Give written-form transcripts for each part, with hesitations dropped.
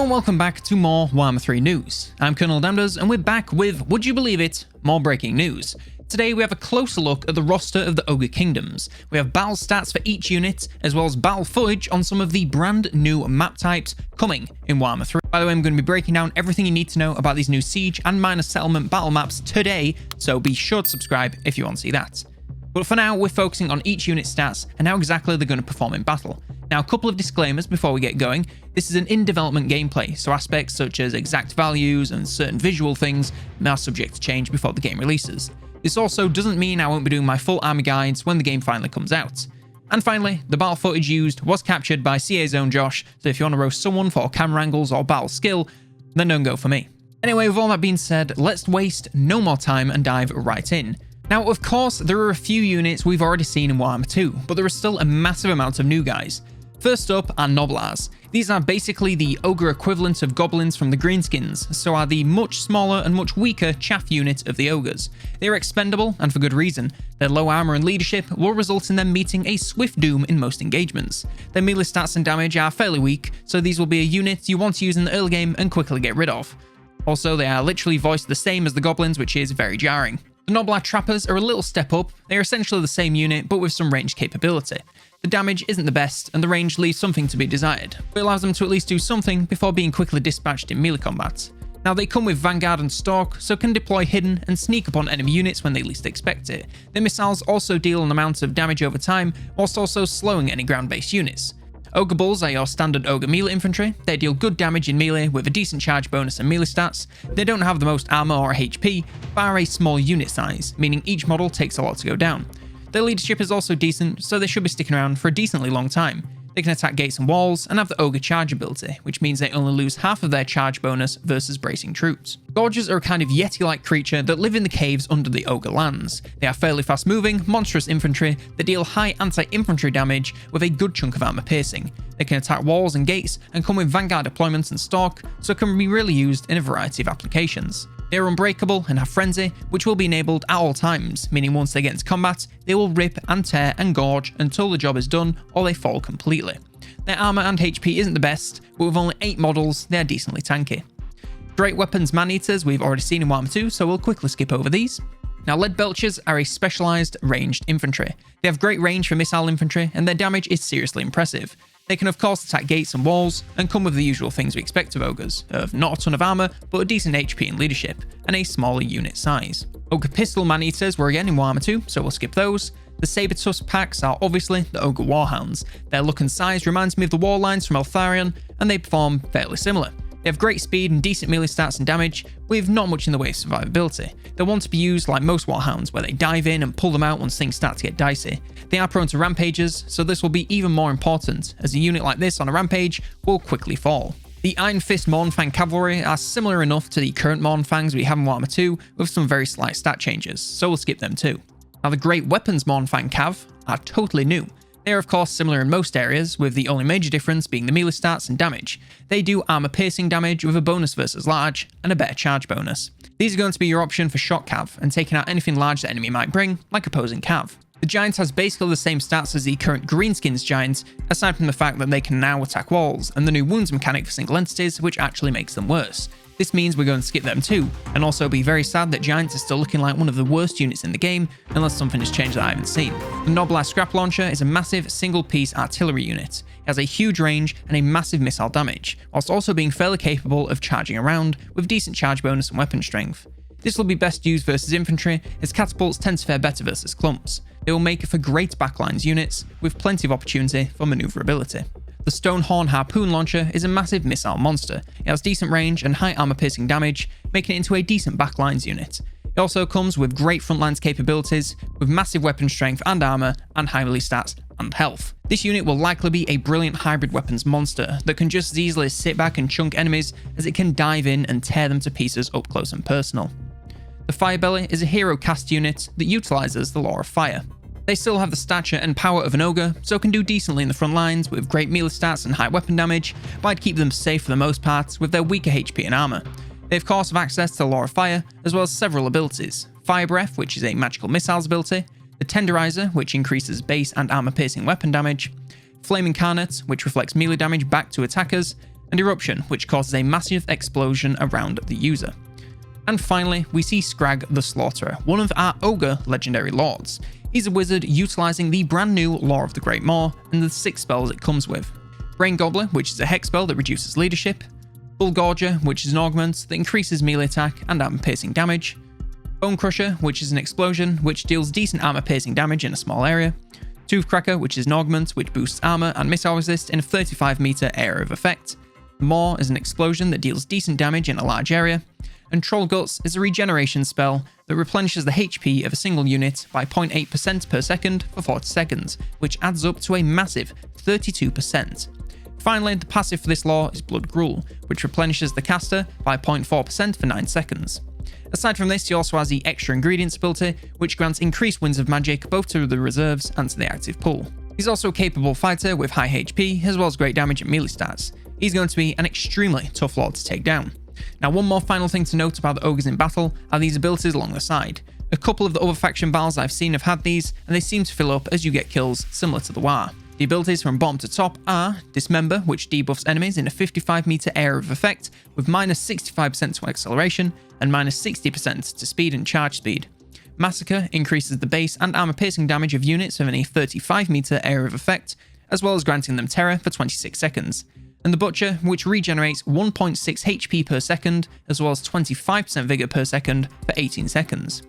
Hello and welcome back to more Warhammer 3 news. I'm COLONELDAMNEDERS and we're back with, would you believe it, more breaking news. Today we have a closer look at the roster of the Ogre Kingdoms. We have battle stats for each unit, as well as battle footage on some of the brand new map types coming in Warhammer 3. By the way, I'm going to be breaking down everything you need to know about these new siege and minor settlement battle maps today, so be sure to subscribe if you want to see that. But for now, we're focusing on each unit's stats and how exactly they're going to perform in battle. Now, a couple of disclaimers before we get going. This is an in-development gameplay, so aspects such as exact values and certain visual things are subject to change before the game releases. This also doesn't mean I won't be doing my full army guides when the game finally comes out. And finally, the battle footage used was captured by CA's own Josh, so if you want to roast someone for camera angles or battle skill, then don't go for me. Anyway, with all that being said, let's waste no more time and dive right in. Now, of course, there are a few units we've already seen in Warhammer 2, but there are still a massive amount of new guys. First up are Noblars. These are basically the Ogre equivalent of goblins from the Greenskins, so are the much smaller and much weaker chaff unit of the Ogres. They are expendable, and for good reason. Their low armor and leadership will result in them meeting a swift doom in most engagements. Their melee stats and damage are fairly weak, so these will be a unit you want to use in the early game and quickly get rid of. Also, they are literally voiced the same as the goblins, which is very jarring. The Noblar Trappers are a little step up. They are essentially the same unit, but with some ranged capability. The damage isn't the best, and the range leaves something to be desired, but it allows them to at least do something before being quickly dispatched in melee combat. Now, they come with Vanguard and Stalk, so can deploy hidden and sneak upon enemy units when they least expect it. Their missiles also deal an amount of damage over time, whilst also slowing any ground-based units. Ogre Bulls are your standard Ogre melee infantry. They deal good damage in melee with a decent charge bonus and melee stats. They don't have the most armor or HP, but are a small unit size, meaning each model takes a lot to go down. Their leadership is also decent, so they should be sticking around for a decently long time. They can attack gates and walls, and have the Ogre charge ability, which means they only lose half of their charge bonus versus bracing troops. Gorges are a kind of Yeti-like creature that live in the caves under the Ogre lands. They are fairly fast-moving, monstrous infantry that deal high anti-infantry damage with a good chunk of armor piercing. They can attack walls and gates, and come with Vanguard deployments and Stalk, so can be really used in a variety of applications. They are unbreakable and have Frenzy, which will be enabled at all times, meaning once they get into combat, they will rip and tear and gorge until the job is done or they fall completely. Their armor and HP isn't the best, but with only 8 models, they are decently tanky. Great Weapons Man-Eaters we've already seen in Warhammer 2, so we'll quickly skip over these. Now, Lead Belchers are a specialised ranged infantry. They have great range for missile infantry, and their damage is seriously impressive. They can of course attack gates and walls, and come with the usual things we expect of Ogres, of not a ton of armor, but a decent HP and leadership, and a smaller unit size. Ogre Pistol Man-Eaters were again in Warhammer 2, so we'll skip those. The Saber-Tusk packs are obviously the Ogre Warhounds. Their look and size reminds me of the Warlines from Eltharion, and they perform fairly similar. They have great speed and decent melee stats and damage, with not much in the way of survivability. They'll want to be used like most Warhounds, where they dive in and pull them out once things start to get dicey. They are prone to rampages, so this will be even more important, as a unit like this on a rampage will quickly fall. The Iron Fist Mournfang Cavalry are similar enough to the current Mournfangs we have in Warhammer 2, with some very slight stat changes, so we'll skip them too. Now, the Great Weapons Mournfang Cav are totally new. They are of course similar in most areas, with the only major difference being the melee stats and damage. They do armor piercing damage with a bonus versus large, and a better charge bonus. These are going to be your option for Shock Cav, and taking out anything large the enemy might bring, like opposing Cav. The Giant has basically the same stats as the current Greenskins Giant, aside from the fact that they can now attack walls, and the new wounds mechanic for single entities, which actually makes them worse. This means we're going to skip them too, and also be very sad that Giants are still looking like one of the worst units in the game, unless something has changed that I haven't seen. The Noblar Scrap Launcher is a massive single-piece artillery unit. It has a huge range and a massive missile damage, whilst also being fairly capable of charging around, with decent charge bonus and weapon strength. This will be best used versus infantry, as catapults tend to fare better versus clumps. They will make for great backlines units, with plenty of opportunity for maneuverability. The Stonehorn Harpoon Launcher is a massive missile monster. It has decent range and high armor piercing damage, making it into a decent backlines unit. It also comes with great frontlines capabilities, with massive weapon strength and armor, and high melee stats and health. This unit will likely be a brilliant hybrid weapons monster that can just as easily sit back and chunk enemies as it can dive in and tear them to pieces up close and personal. The Firebelly is a hero cast unit that utilizes the Law of Fire. They still have the stature and power of an Ogre, so can do decently in the front lines with great melee stats and high weapon damage, but I'd keep them safe for the most part with their weaker HP and armor. They of course have access to the Law of Fire, as well as several abilities. Fire Breath, which is a magical missiles ability, the Tenderizer, which increases base and armor piercing weapon damage, Flame Incarnate, which reflects melee damage back to attackers, and Eruption, which causes a massive explosion around the user. And finally, we see Scrag the Slaughterer, one of our Ogre legendary lords. He's a wizard utilising the brand new Law of the Great Maw and the 6 spells it comes with. Brain Gobbler, which is a hex spell that reduces leadership. Bull Gorger, which is an augment that increases melee attack and armor piercing damage. Bone Crusher, which is an explosion which deals decent armor piercing damage in a small area. Toothcracker, which is an augment which boosts armor and missile resist in a 35 meter area of effect. Maw is an explosion that deals decent damage in a large area. And Troll Guts is a regeneration spell that replenishes the HP of a single unit by 0.8% per second for 40 seconds, which adds up to a massive 32%. Finally, the passive for this law is Blood Gruel, which replenishes the caster by 0.4% for 9 seconds. Aside from this, he also has the Extra Ingredients ability, which grants increased Winds of Magic both to the reserves and to the active pool. He's also a capable fighter with high HP, as well as great damage and melee stats. He's going to be an extremely tough lord to take down. Now, one more final thing to note about the ogres in battle are these abilities along the side. A couple of the other faction battles I've seen have had these, and they seem to fill up as you get kills, similar to the War. The abilities from bottom to top are Dismember, which debuffs enemies in a 55 meter area of effect with minus 65% to acceleration and minus 60% to speed and charge speed. Massacre increases the base and armor piercing damage of units within a 35 meter area of effect, as well as granting them terror for 26 seconds. And the Butcher, which regenerates 1.6 HP per second, as well as 25% vigor per second for 18 seconds.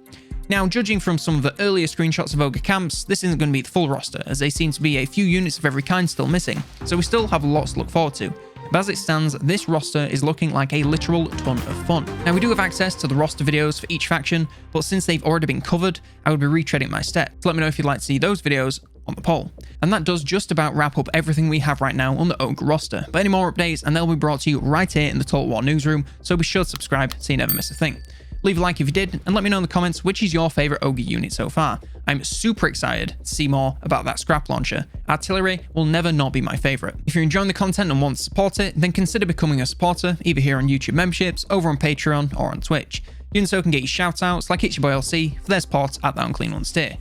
Now, judging from some of the earlier screenshots of Ogre camps, this isn't going to be the full roster, as there seem to be a few units of every kind still missing, so we still have lots to look forward to. But as it stands, this roster is looking like a literal ton of fun. Now, we do have access to the roster videos for each faction, but since they've already been covered, I would be retreading my steps. So let me know if you'd like to see those videos on the poll. And that does just about wrap up everything we have right now on the Ogre roster. But any more updates, and they'll be brought to you right here in the Total War newsroom, so be sure to subscribe so you never miss a thing. Leave a like if you did, and let me know in the comments which is your favourite Ogre unit so far. I'm super excited to see more about that scrap launcher. Artillery will never not be my favourite. If you're enjoying the content and want to support it, then consider becoming a supporter, either here on YouTube memberships, over on Patreon, or on Twitch. Doing so can get you shout-outs like It's Your Boy LC for their support at the Unclean One Steer.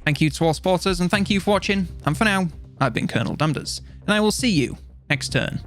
Thank you to all supporters, and thank you for watching, and for now, I've been COLONELDAMNEDERS, and I will see you next turn.